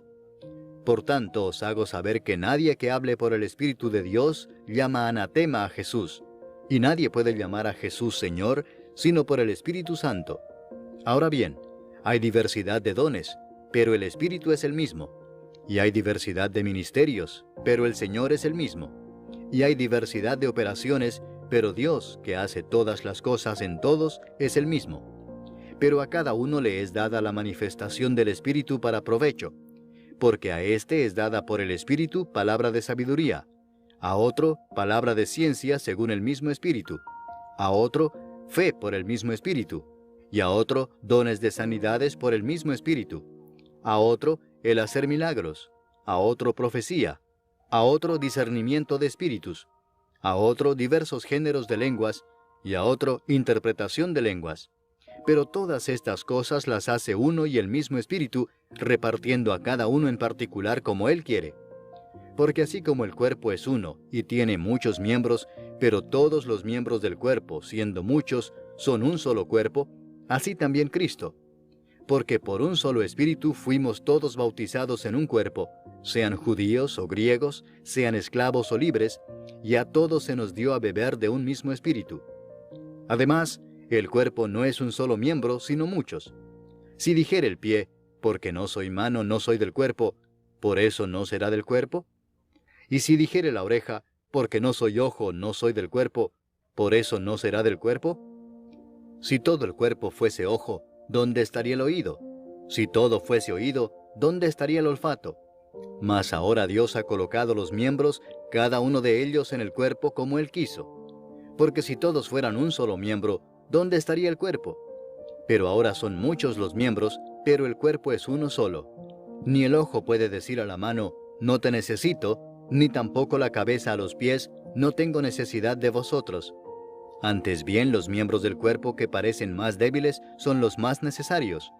Por tanto, os hago saber que nadie que hable por el Espíritu de Dios llama anatema a Jesús, y nadie puede llamar a Jesús Señor sino por el Espíritu Santo. Ahora bien, hay diversidad de dones, pero el Espíritu es el mismo. Y hay diversidad de ministerios, pero el Señor es el mismo. Y hay diversidad de operaciones, pero Dios, que hace todas las cosas en todos, es el mismo. Pero a cada uno le es dada la manifestación del Espíritu para provecho, porque a éste es dada por el Espíritu palabra de sabiduría, a otro palabra de ciencia según el mismo Espíritu, a otro fe por el mismo Espíritu, y a otro dones de sanidades por el mismo Espíritu, a otro el hacer milagros, a otro profecía, a otro discernimiento de espíritus, a otro diversos géneros de lenguas, y a otro interpretación de lenguas. Pero todas estas cosas las hace uno y el mismo Espíritu, repartiendo a cada uno en particular como Él quiere. Porque así como el cuerpo es uno y tiene muchos miembros, pero todos los miembros del cuerpo, siendo muchos, son un solo cuerpo, así también Cristo. Porque por un solo Espíritu fuimos todos bautizados en un cuerpo, sean judíos o griegos, sean esclavos o libres, y a todos se nos dio a beber de un mismo Espíritu. Además, el cuerpo no es un solo miembro, sino muchos. Si dijere el pie, porque no soy mano, no soy del cuerpo, ¿por eso no será del cuerpo? Y si dijere la oreja, porque no soy ojo, no soy del cuerpo, ¿por eso no será del cuerpo? Si todo el cuerpo fuese ojo, ¿dónde estaría el oído? Si todo fuese oído, ¿dónde estaría el olfato? Mas ahora Dios ha colocado los miembros, cada uno de ellos en el cuerpo como Él quiso. Porque si todos fueran un solo miembro, ¿dónde estaría el cuerpo? Pero ahora son muchos los miembros, pero el cuerpo es uno solo. Ni el ojo puede decir a la mano, no te necesito, ni tampoco la cabeza a los pies, no tengo necesidad de vosotros. Antes bien, los miembros del cuerpo que parecen más débiles son los más necesarios.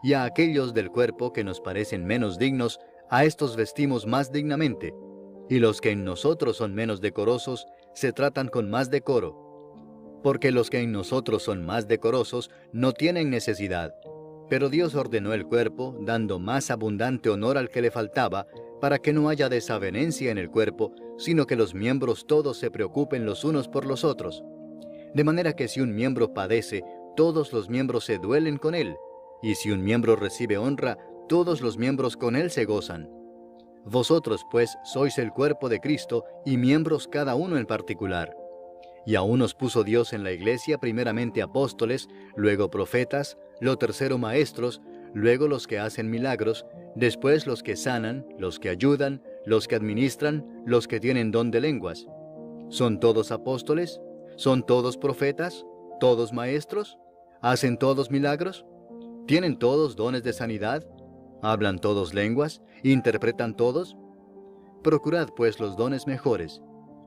Y a aquellos del cuerpo que nos parecen menos dignos, a estos vestimos más dignamente. Y los que en nosotros son menos decorosos, se tratan con más decoro. Porque los que en nosotros son más decorosos no tienen necesidad. Pero Dios ordenó el cuerpo, dando más abundante honor al que le faltaba, para que no haya desavenencia en el cuerpo, sino que los miembros todos se preocupen los unos por los otros. De manera que si un miembro padece, todos los miembros se duelen con él, y si un miembro recibe honra, todos los miembros con él se gozan. Vosotros, pues, sois el cuerpo de Cristo, y miembros cada uno en particular. Y a unos puso Dios en la iglesia primeramente apóstoles, luego profetas, lo tercero maestros, luego los que hacen milagros, después los que sanan, los que ayudan, los que administran, los que tienen don de lenguas. ¿Son todos apóstoles? ¿Son todos profetas? ¿Todos maestros? ¿Hacen todos milagros? ¿Tienen todos dones de sanidad? ¿Hablan todos lenguas? ¿Interpretan todos? Procurad pues los dones mejores.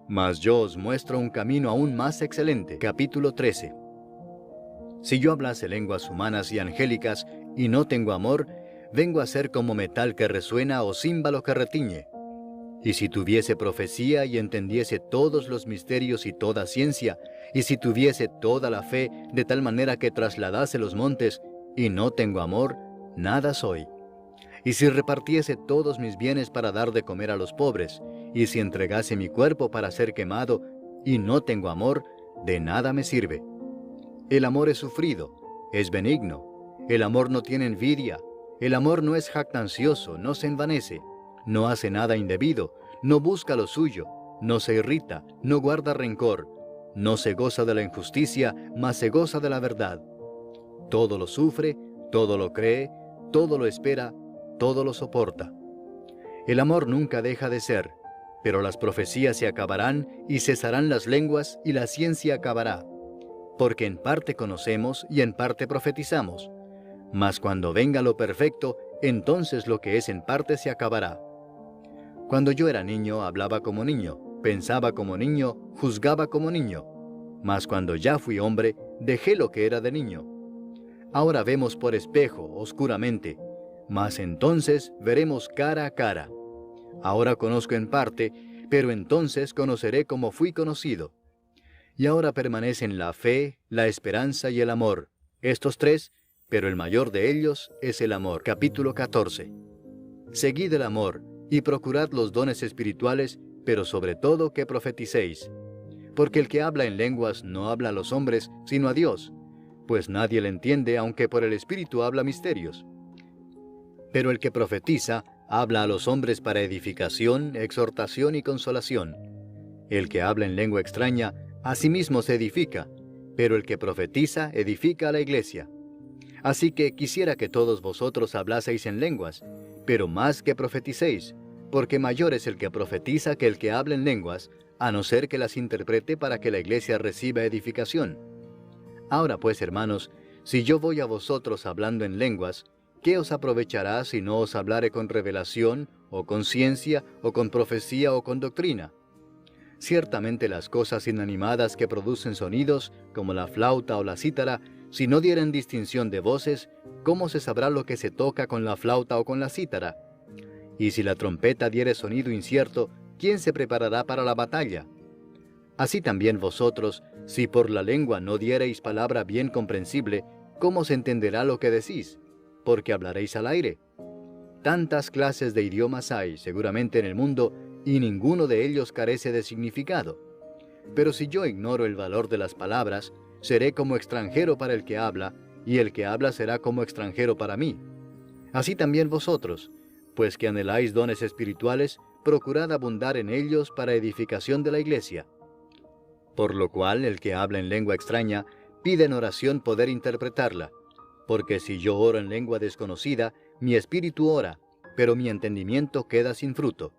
Mas yo os muestro un camino aún más excelente. Capítulo 13. Si yo hablase lenguas humanas y angélicas, y no tengo amor, vengo a ser como metal que resuena o címbalo que retiñe. Y si tuviese profecía y entendiese todos los misterios y toda ciencia, y si tuviese toda la fe de tal manera que trasladase los montes, y no tengo amor, nada soy. Y si repartiese todos mis bienes para dar de comer a los pobres, y si entregase mi cuerpo para ser quemado, y no tengo amor, de nada me sirve. El amor es sufrido, es benigno. El amor no tiene envidia. El amor no es jactancioso, no se envanece, no hace nada indebido, no busca lo suyo, no se irrita, no guarda rencor, no se goza de la injusticia, mas se goza de la verdad. Todo lo sufre, todo lo cree, todo lo espera, todo lo soporta. El amor nunca deja de ser, pero las profecías se acabarán y cesarán las lenguas y la ciencia acabará. Porque en parte conocemos y en parte profetizamos. Mas cuando venga lo perfecto, entonces lo que es en parte se acabará. Cuando yo era niño, hablaba como niño, pensaba como niño, juzgaba como niño. Mas cuando ya fui hombre, dejé lo que era de niño. Ahora vemos por espejo, oscuramente, mas entonces veremos cara a cara. Ahora conozco en parte, pero entonces conoceré como fui conocido. Y ahora permanecen la fe, la esperanza y el amor, estos tres, pero el mayor de ellos es el amor. Capítulo 14. Seguid el amor, y procurad los dones espirituales, pero sobre todo que profeticéis. Porque el que habla en lenguas no habla a los hombres, sino a Dios, pues nadie le entiende, aunque por el Espíritu habla misterios. Pero el que profetiza habla a los hombres para edificación, exhortación y consolación. El que habla en lengua extraña, a sí mismo se edifica, pero el que profetiza edifica a la iglesia. Así que quisiera que todos vosotros hablaseis en lenguas, pero más que profeticéis, porque mayor es el que profetiza que el que habla en lenguas, a no ser que las interprete para que la iglesia reciba edificación. Ahora pues, hermanos, si yo voy a vosotros hablando en lenguas, ¿qué os aprovechará si no os hablare con revelación, o con ciencia, o con profecía, o con doctrina? Ciertamente las cosas inanimadas que producen sonidos, como la flauta o la cítara, si no dieren distinción de voces, ¿cómo se sabrá lo que se toca con la flauta o con la cítara? Y si la trompeta diere sonido incierto, ¿quién se preparará para la batalla? Así también vosotros, si por la lengua no diereis palabra bien comprensible, ¿cómo se entenderá lo que decís? Porque hablaréis al aire. Tantas clases de idiomas hay, seguramente, en el mundo, y ninguno de ellos carece de significado. Pero si yo ignoro el valor de las palabras, seré como extranjero para el que habla, y el que habla será como extranjero para mí. Así también vosotros, pues que anheláis dones espirituales, procurad abundar en ellos para edificación de la iglesia. Por lo cual el que habla en lengua extraña, pide en oración poder interpretarla, porque si yo oro en lengua desconocida, mi espíritu ora, pero mi entendimiento queda sin fruto.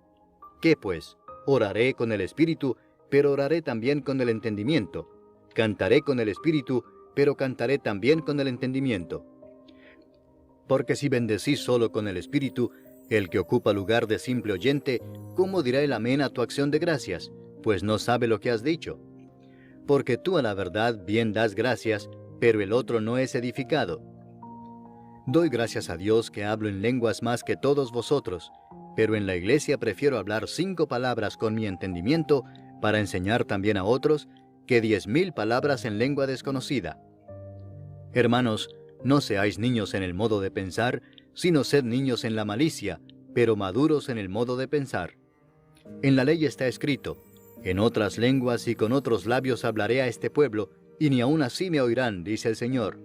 ¿Qué pues? Oraré con el espíritu, pero oraré también con el entendimiento. Cantaré con el espíritu, pero cantaré también con el entendimiento. Porque si bendecís solo con el espíritu, el que ocupa lugar de simple oyente, ¿cómo dirá el amén a tu acción de gracias? Pues no sabe lo que has dicho. Porque tú a la verdad bien das gracias, pero el otro no es edificado. Doy gracias a Dios que hablo en lenguas más que todos vosotros, pero en la iglesia prefiero hablar 5 palabras con mi entendimiento para enseñar también a otros que 10,000 palabras en lengua desconocida. Hermanos, no seáis niños en el modo de pensar, sino sed niños en la malicia, pero maduros en el modo de pensar. En la ley está escrito: en otras lenguas y con otros labios hablaré a este pueblo, y ni aun así me oirán, dice el Señor.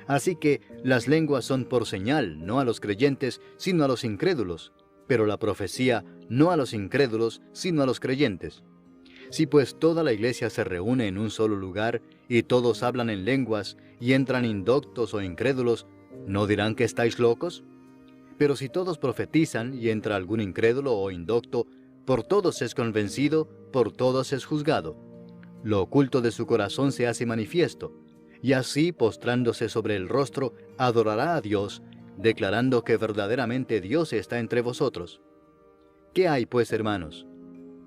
Así que las lenguas son por señal, no a los creyentes, sino a los incrédulos, pero la profecía no a los incrédulos, sino a los creyentes. Si pues toda la iglesia se reúne en un solo lugar, y todos hablan en lenguas, y entran indoctos o incrédulos, ¿no dirán que estáis locos? Pero si todos profetizan, y entra algún incrédulo o indocto, por todos es convencido, por todos es juzgado. Lo oculto de su corazón se hace manifiesto, y así, postrándose sobre el rostro, adorará a Dios, declarando que verdaderamente Dios está entre vosotros. ¿Qué hay pues, hermanos?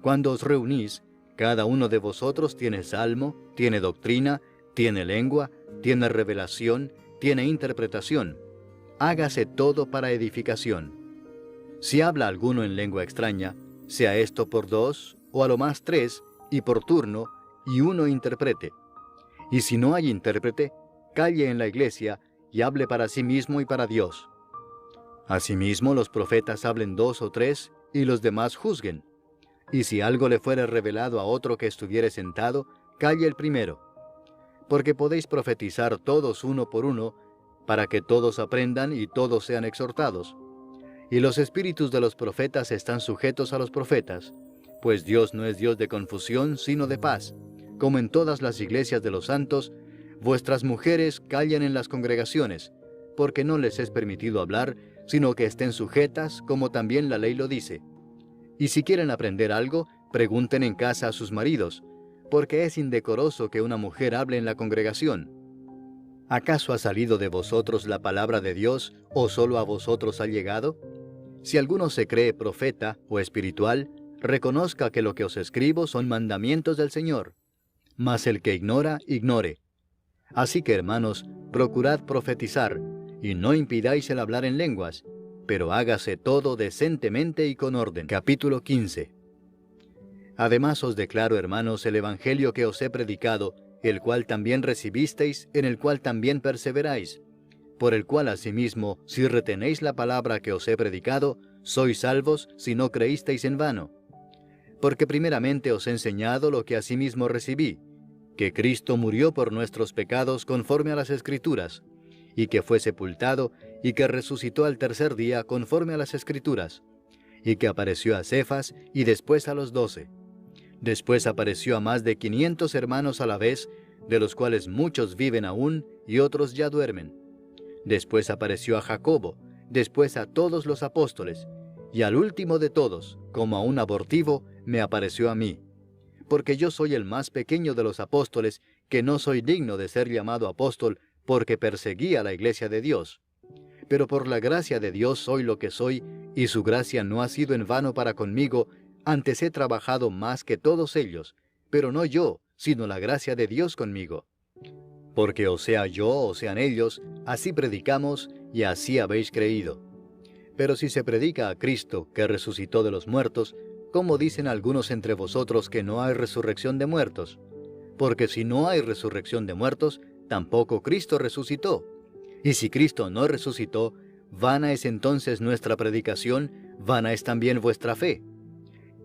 Cuando os reunís, cada uno de vosotros tiene salmo, tiene doctrina, tiene lengua, tiene revelación, tiene interpretación. Hágase todo para edificación. Si habla alguno en lengua extraña, sea esto por 2, o a lo más 3, y por turno, y uno interprete. Y si no hay intérprete, calle en la iglesia, y hable para sí mismo y para Dios. Asimismo, los profetas hablen 2 o 3, y los demás juzguen. Y si algo le fuere revelado a otro que estuviere sentado, calle el primero. Porque podéis profetizar todos uno por uno, para que todos aprendan y todos sean exhortados. Y los espíritus de los profetas están sujetos a los profetas, pues Dios no es Dios de confusión, sino de paz. Como en todas las iglesias de los santos, vuestras mujeres callen en las congregaciones, porque no les es permitido hablar, sino que estén sujetas, como también la ley lo dice. Y si quieren aprender algo, pregunten en casa a sus maridos, porque es indecoroso que una mujer hable en la congregación. ¿Acaso ha salido de vosotros la palabra de Dios, o solo a vosotros ha llegado? Si alguno se cree profeta o espiritual, reconozca que lo que os escribo son mandamientos del Señor. Mas el que ignora, ignore. Así que, hermanos, procurad profetizar, y no impidáis el hablar en lenguas, pero hágase todo decentemente y con orden. Capítulo 15. Además os declaro, hermanos, el evangelio que os he predicado, el cual también recibisteis, en el cual también perseveráis, por el cual asimismo, si retenéis la palabra que os he predicado, sois salvos si no creísteis en vano. Porque primeramente os he enseñado lo que asimismo recibí, que Cristo murió por nuestros pecados conforme a las Escrituras, y que fue sepultado, y que resucitó al tercer día conforme a las Escrituras, y que apareció a Cefas y después a los 12. Después apareció a más de 500 hermanos a la vez, de los cuales muchos viven aún y otros ya duermen. Después apareció a Jacobo, después a todos los apóstoles, y al último de todos, como a un abortivo, me apareció a mí. Porque yo soy el más pequeño de los apóstoles, que no soy digno de ser llamado apóstol, porque perseguí a la iglesia de Dios. Pero por la gracia de Dios soy lo que soy, y su gracia no ha sido en vano para conmigo, antes he trabajado más que todos ellos, pero no yo, sino la gracia de Dios conmigo. Porque o sea yo o sean ellos, así predicamos y así habéis creído. Pero si se predica a Cristo, que resucitó de los muertos, ¿cómo dicen algunos entre vosotros que no hay resurrección de muertos? Porque si no hay resurrección de muertos, tampoco Cristo resucitó. Y si Cristo no resucitó, vana es entonces nuestra predicación, vana es también vuestra fe.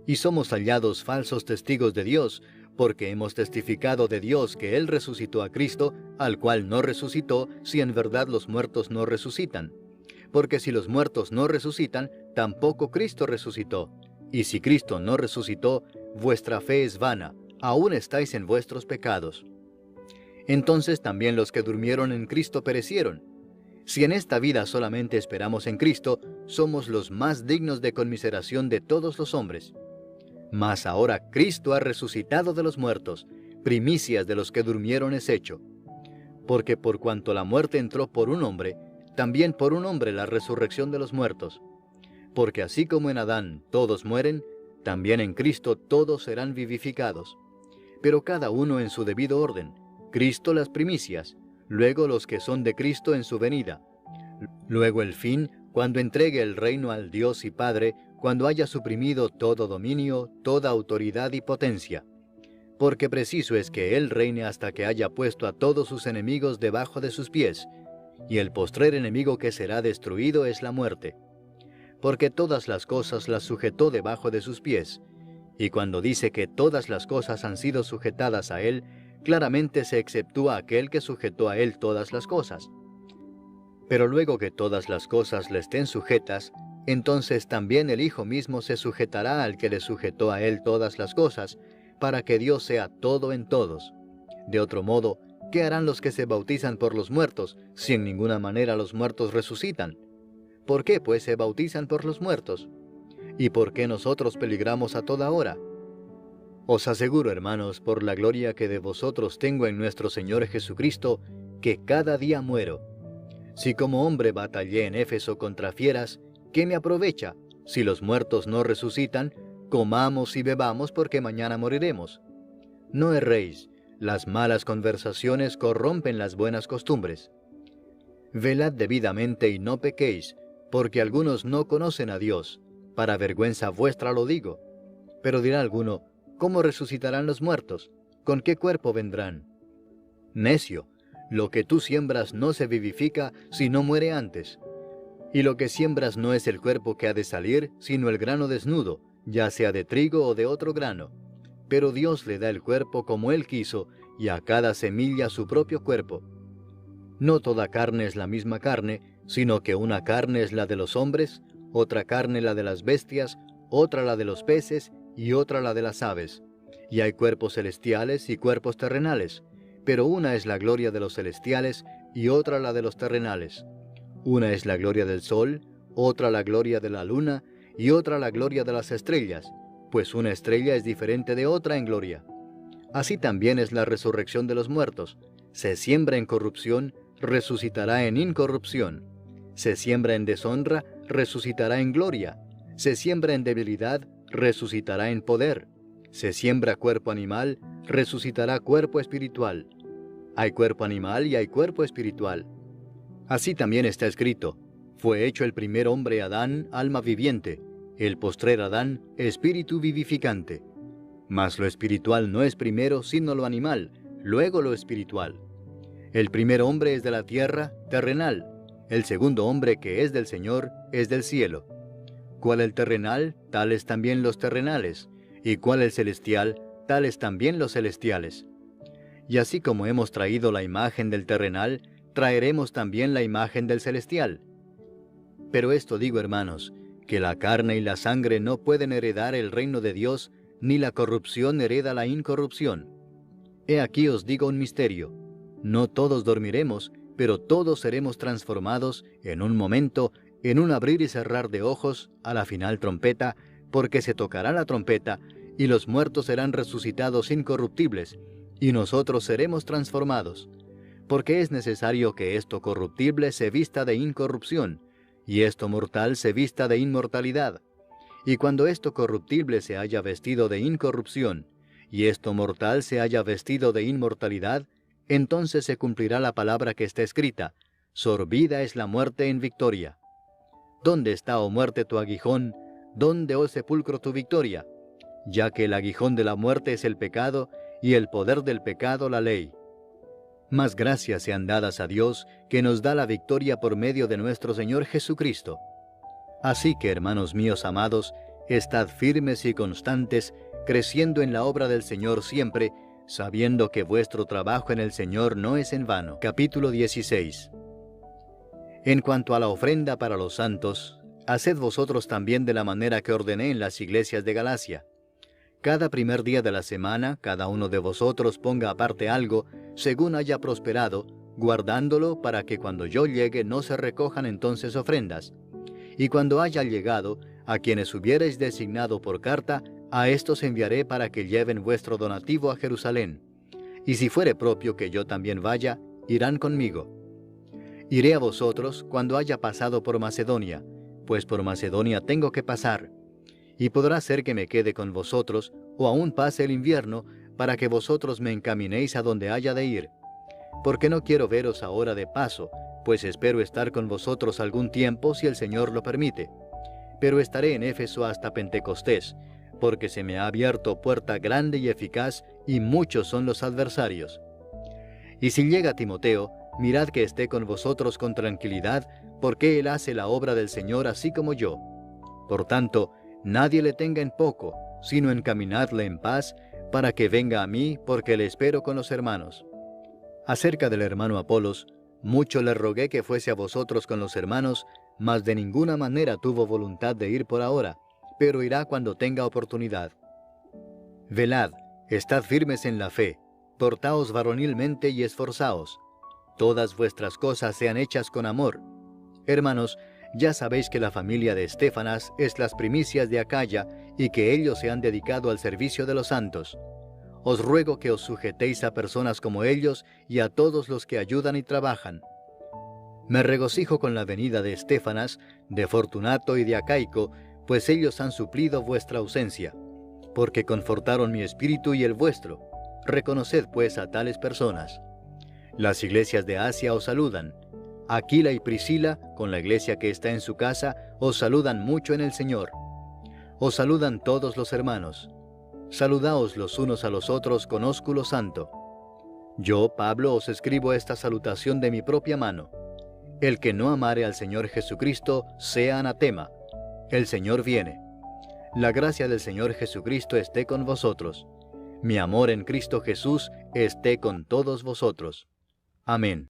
Y somos hallados falsos testigos de Dios, porque hemos testificado de Dios que Él resucitó a Cristo, al cual no resucitó, si en verdad los muertos no resucitan. Porque si los muertos no resucitan, tampoco Cristo resucitó. Y si Cristo no resucitó, vuestra fe es vana, aún estáis en vuestros pecados. Entonces también los que durmieron en Cristo perecieron. Si en esta vida solamente esperamos en Cristo, somos los más dignos de conmiseración de todos los hombres. Mas ahora Cristo ha resucitado de los muertos, primicias de los que durmieron es hecho. Porque por cuanto la muerte entró por un hombre, también por un hombre la resurrección de los muertos. Porque así como en Adán todos mueren, también en Cristo todos serán vivificados. Pero cada uno en su debido orden, Cristo las primicias, luego los que son de Cristo en su venida. Luego el fin, cuando entregue el reino al Dios y Padre, cuando haya suprimido todo dominio, toda autoridad y potencia. Porque preciso es que Él reine hasta que haya puesto a todos sus enemigos debajo de sus pies, y el postrer enemigo que será destruido es la muerte. Porque todas las cosas las sujetó debajo de sus pies, y cuando dice que todas las cosas han sido sujetadas a Él, claramente se exceptúa aquel que sujetó a Él todas las cosas. Pero luego que todas las cosas le estén sujetas, entonces también el Hijo mismo se sujetará al que le sujetó a Él todas las cosas, para que Dios sea todo en todos. De otro modo, ¿qué harán los que se bautizan por los muertos, si en ninguna manera los muertos resucitan? ¿Por qué, pues, se bautizan por los muertos? ¿Y por qué nosotros peligramos a toda hora? Os aseguro, hermanos, por la gloria que de vosotros tengo en nuestro Señor Jesucristo, que cada día muero. Si como hombre batallé en Éfeso contra fieras, ¿qué me aprovecha? Si los muertos no resucitan, comamos y bebamos porque mañana moriremos. No erréis, las malas conversaciones corrompen las buenas costumbres. Velad debidamente y no pequéis, porque algunos no conocen a Dios. Para vergüenza vuestra lo digo. Pero dirá alguno, ¿cómo resucitarán los muertos? ¿Con qué cuerpo vendrán? Necio, lo que tú siembras no se vivifica si no muere antes. Y lo que siembras no es el cuerpo que ha de salir, sino el grano desnudo, ya sea de trigo o de otro grano. Pero Dios le da el cuerpo como Él quiso, y a cada semilla su propio cuerpo. No toda carne es la misma carne, sino que una carne es la de los hombres, otra carne la de las bestias, otra la de los peces, y otra la de las aves. Y hay cuerpos celestiales y cuerpos terrenales, pero una es la gloria de los celestiales, y otra la de los terrenales. Una es la gloria del sol, otra la gloria de la luna, y otra la gloria de las estrellas, pues una estrella es diferente de otra en gloria. Así también es la resurrección de los muertos. Se siembra en corrupción, resucitará en incorrupción. Se siembra en deshonra, resucitará en gloria. Se siembra en debilidad, resucitará en poder. Se siembra cuerpo animal, resucitará cuerpo espiritual. Hay cuerpo animal y hay cuerpo espiritual. Así también está escrito, fue hecho el primer hombre Adán, alma viviente, el postrer Adán, espíritu vivificante. Mas lo espiritual no es primero sino lo animal, luego lo espiritual. El primer hombre es de la tierra, terrenal. El segundo hombre que es del Señor, es del cielo. Cual el terrenal, tales también los terrenales. y cual el celestial, tales también los celestiales. Y así como hemos traído la imagen del terrenal, traeremos también la imagen del celestial. Pero esto digo, hermanos, que la carne y la sangre no pueden heredar el reino de Dios, ni la corrupción hereda la incorrupción. He aquí os digo un misterio: no todos dormiremos, pero todos seremos transformados en un momento, en un abrir y cerrar de ojos, a la final trompeta, porque se tocará la trompeta, y los muertos serán resucitados incorruptibles, y nosotros seremos transformados. Porque es necesario que esto corruptible se vista de incorrupción, y esto mortal se vista de inmortalidad. Y cuando esto corruptible se haya vestido de incorrupción, y esto mortal se haya vestido de inmortalidad, entonces se cumplirá la palabra que está escrita: sorbida es la muerte en victoria. ¿Dónde está, oh muerte, tu aguijón? ¿Dónde, oh sepulcro, tu victoria? Ya que el aguijón de la muerte es el pecado, y el poder del pecado la ley. Mas gracias sean dadas a Dios, que nos da la victoria por medio de nuestro Señor Jesucristo. Así que, hermanos míos amados, estad firmes y constantes, creciendo en la obra del Señor siempre, sabiendo que vuestro trabajo en el Señor no es en vano. Capítulo 16. En cuanto a la ofrenda para los santos, haced vosotros también de la manera que ordené en las iglesias de Galacia. Cada primer día de la semana, cada uno de vosotros ponga aparte algo, según haya prosperado, guardándolo para que cuando yo llegue no se recojan entonces ofrendas. Y cuando haya llegado, a quienes hubiereis designado por carta, a estos enviaré para que lleven vuestro donativo a Jerusalén. Y si fuere propio que yo también vaya, irán conmigo. Iré a vosotros cuando haya pasado por Macedonia, pues por Macedonia tengo que pasar. Y podrá ser que me quede con vosotros, o aún pase el invierno, para que vosotros me encaminéis a donde haya de ir. Porque no quiero veros ahora de paso, pues espero estar con vosotros algún tiempo si el Señor lo permite. Pero estaré en Éfeso hasta Pentecostés, porque se me ha abierto puerta grande y eficaz, y muchos son los adversarios. Y si llega Timoteo, mirad que esté con vosotros con tranquilidad, porque él hace la obra del Señor así como yo. Por tanto, nadie le tenga en poco, sino encaminadle en paz, para que venga a mí, porque le espero con los hermanos. Acerca del hermano Apolos, mucho le rogué que fuese a vosotros con los hermanos, mas de ninguna manera tuvo voluntad de ir por ahora, pero irá cuando tenga oportunidad. Velad, estad firmes en la fe, portaos varonilmente y esforzaos. Todas vuestras cosas sean hechas con amor. Hermanos, ya sabéis que la familia de Estéfanas es las primicias de Acaya, y que ellos se han dedicado al servicio de los santos. Os ruego que os sujetéis a personas como ellos y a todos los que ayudan y trabajan. Me regocijo con la venida de Estéfanas, de Fortunato y de Acaico, pues ellos han suplido vuestra ausencia, porque confortaron mi espíritu y el vuestro. Reconoced pues a tales personas. Las iglesias de Asia os saludan. Aquila y Priscila, con la iglesia que está en su casa, os saludan mucho en el Señor. Os saludan todos los hermanos. Saludaos los unos a los otros con ósculo santo. Yo, Pablo, os escribo esta salutación de mi propia mano. El que no amare al Señor Jesucristo, sea anatema. El Señor viene. La gracia del Señor Jesucristo esté con vosotros. Mi amor en Cristo Jesús esté con todos vosotros. Amén.